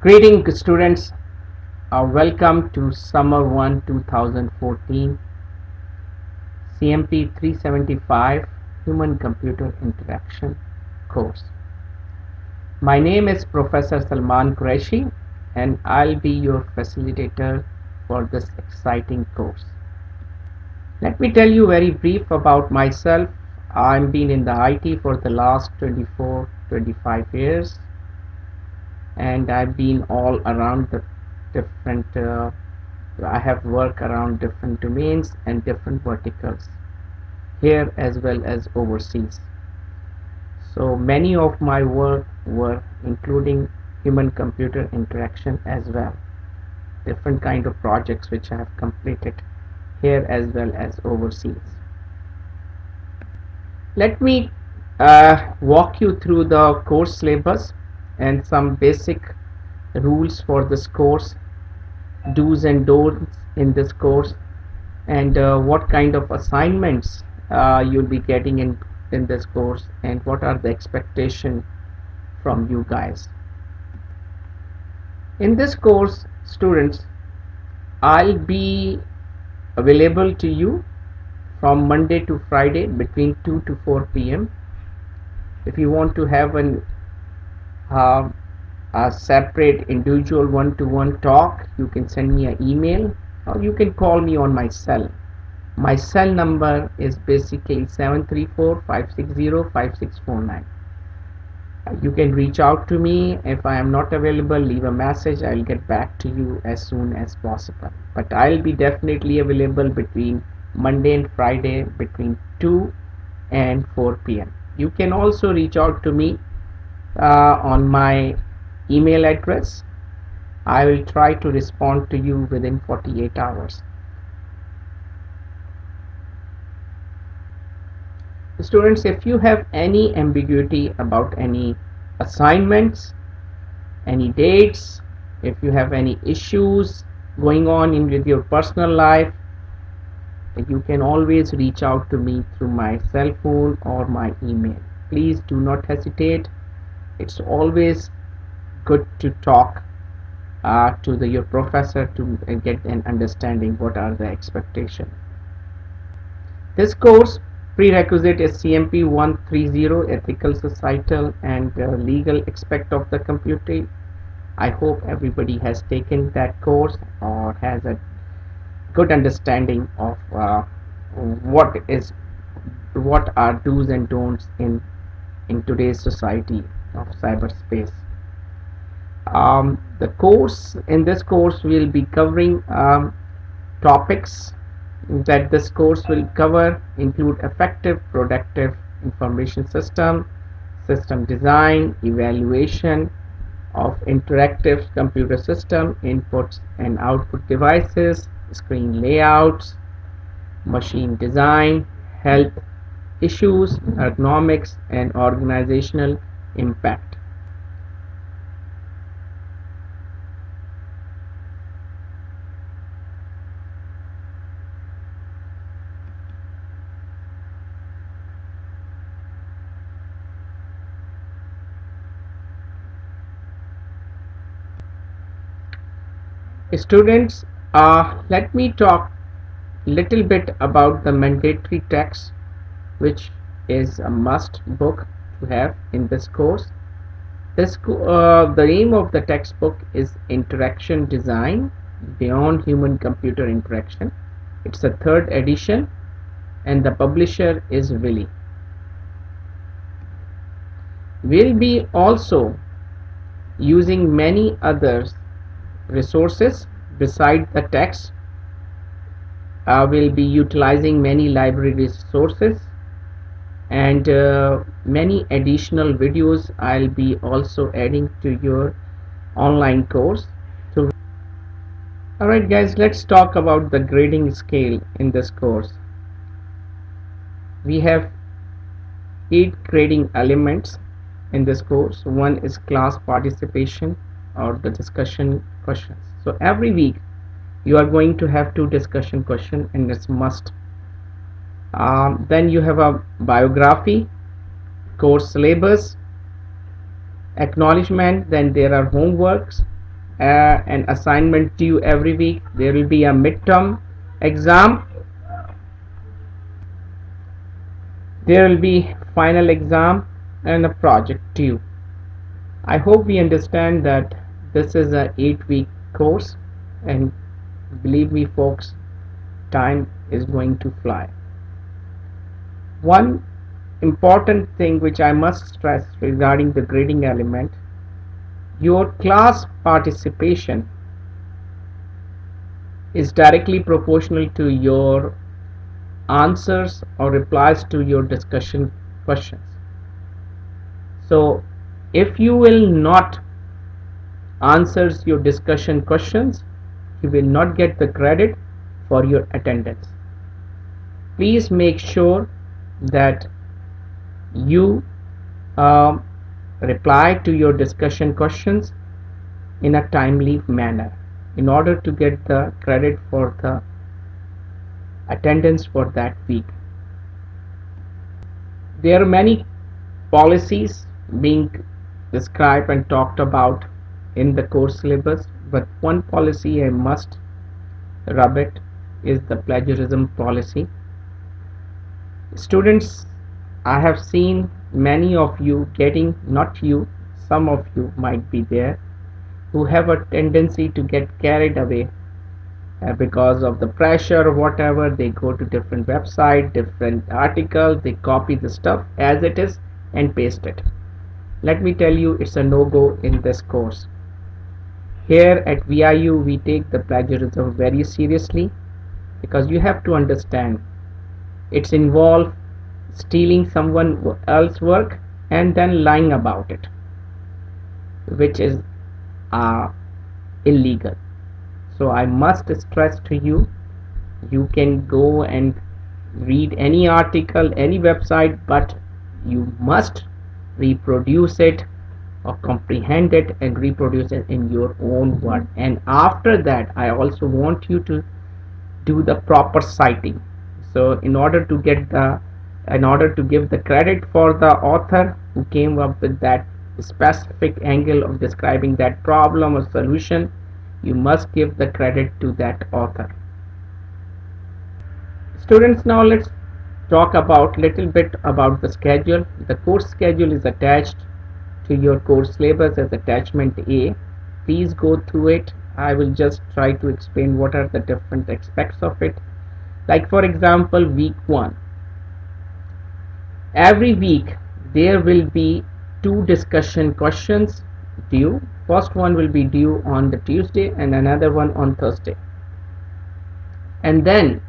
Greeting students, welcome to Summer 1 2014 CMP 375 Human Computer Interaction course. My name is Professor Salman Qureshi and I'll be your facilitator for this exciting course. Let me tell you very brief about myself. I've been in the IT for the last 24-25 years and I've been all around the different I have worked around different domains and different verticals here as well as overseas. So many of my work were including human computer interaction as well, different kind of projects which I have completed here as well as overseas. Let me walk you through the course syllabus and some basic rules for this course, do's and don'ts in this course, and what kind of assignments you'll be getting in this course, and what are the expectation from you guys. In this course, students, I'll be available to you from Monday to Friday between 2 to 4 p.m. If you want to have uh, a separate individual one-to-one talk, you can send me an email or you can call me on my cell. My cell number is basically 734-560-5649. You can reach out to me. If I am not available, leave a message. I'll get back to you as soon as possible. But I'll be definitely available between Monday and Friday between 2 and 4 p.m. You can also reach out to me on my email address. I will try to respond to you within 48 hours. Students, if you have any ambiguity about any assignments, any dates, if you have any issues going on with your personal life, you can always reach out to me through my cell phone or my email. Please do not hesitate. It's always good to talk to your professor to get an understanding what are the expectations. This course prerequisite is CMP 130, ethical, societal and legal aspect of the computing. I hope everybody has taken that course or has a good understanding of what are do's and don'ts in today's society of cyberspace. The course in this course will be covering topics that this course will cover include effective productive information system design, evaluation of interactive computer system, inputs and output devices, screen layouts, machine design, health issues, ergonomics and organizational impact. Students, let me talk little bit about the mandatory text which is a must book to have in this course. The name of the textbook is Interaction Design Beyond Human Computer Interaction. It's a third edition and the publisher is Wiley. We'll be also using many other resources beside the text. We'll be utilizing many library resources and many additional videos I'll be also adding to your online course. So, alright guys, let's talk about the grading scale in this course. We have 8 grading elements in this course. One is class participation or the discussion questions. So every week you are going to have 2 discussion questions and it's must. Then you have a biography, course syllabus, acknowledgement, then there are homeworks, an assignment due every week. There will be a midterm exam. There will be final exam and a project due. I hope we understand that this is a 8-week course, and believe me folks, time is going to fly. One important thing which I must stress regarding the grading element: your class participation is directly proportional to your answers or replies to your discussion questions. So if you will not answers your discussion questions, you will not get the credit for your attendance. Please make sure that you um, reply to your discussion questions in a timely manner in order to get the credit for the attendance for that week. There are many policies being described and talked about in the course syllabus, but one policy I must rub it is the plagiarism policy. Students, I have seen many of you getting, not you, some of you might be there, who have a tendency to get carried away because of the pressure or whatever. They go to different website, different articles, they copy the stuff as it is and paste it. Let me tell you, it's a no-go in this course. Here at VIU we take the plagiarism very seriously, because you have to understand it's involved stealing someone else's work and then lying about it, which is illegal. So I must stress to you, you can go and read any article, any website, but you must reproduce it or comprehend it and reproduce it in your own word. And after that, I also want you to do the proper citing. So in order to give the credit for the author who came up with that specific angle of describing that problem or solution, you must give the credit to that author. Students, now let's talk about little bit about the schedule. The course schedule is attached to your course syllabus as attachment A. Please go through it. I will just try to explain what are the different aspects of it. Like for example, week 1. Every week there will be 2 discussion questions due. First one will be due on the Tuesday and another one on Thursday. And then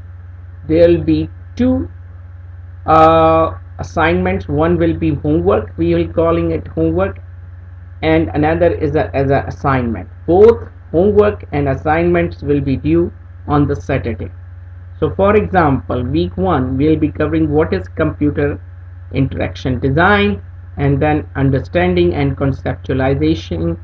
there will be 2 assignments. One will be homework, we will calling it homework, and another is as an assignment. Both homework and assignments will be due on the Saturday. So for example, week 1 we will be covering what is computer interaction design, and then understanding and conceptualization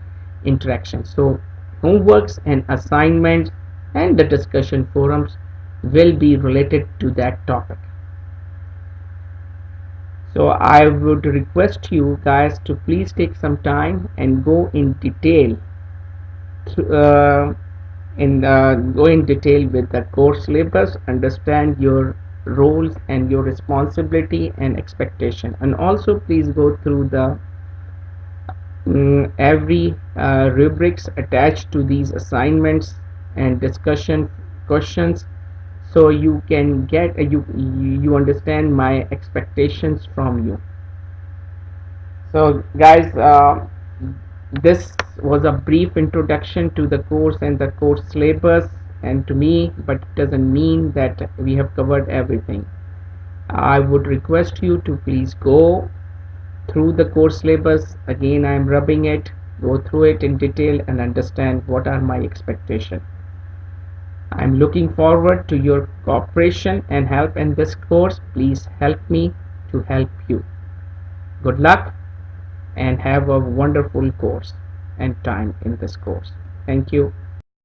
interaction. So homeworks and assignments and the discussion forums will be related to that topic. So I would request you guys to please take some time and go in detail with the course syllabus, understand your roles and your responsibility and expectation, and also please go through the every rubrics attached to these assignments and discussion questions, so you can get you understand my expectations from you. So guys, this was a brief introduction to the course and the course syllabus and to me, but it doesn't mean that we have covered everything. I would request you to please go through the course syllabus. Again, I am rubbing it. Go through it in detail and understand what are my expectations. I am looking forward to your cooperation and help in this course. Please help me to help you. Good luck and have a wonderful course and time in this course. Thank you.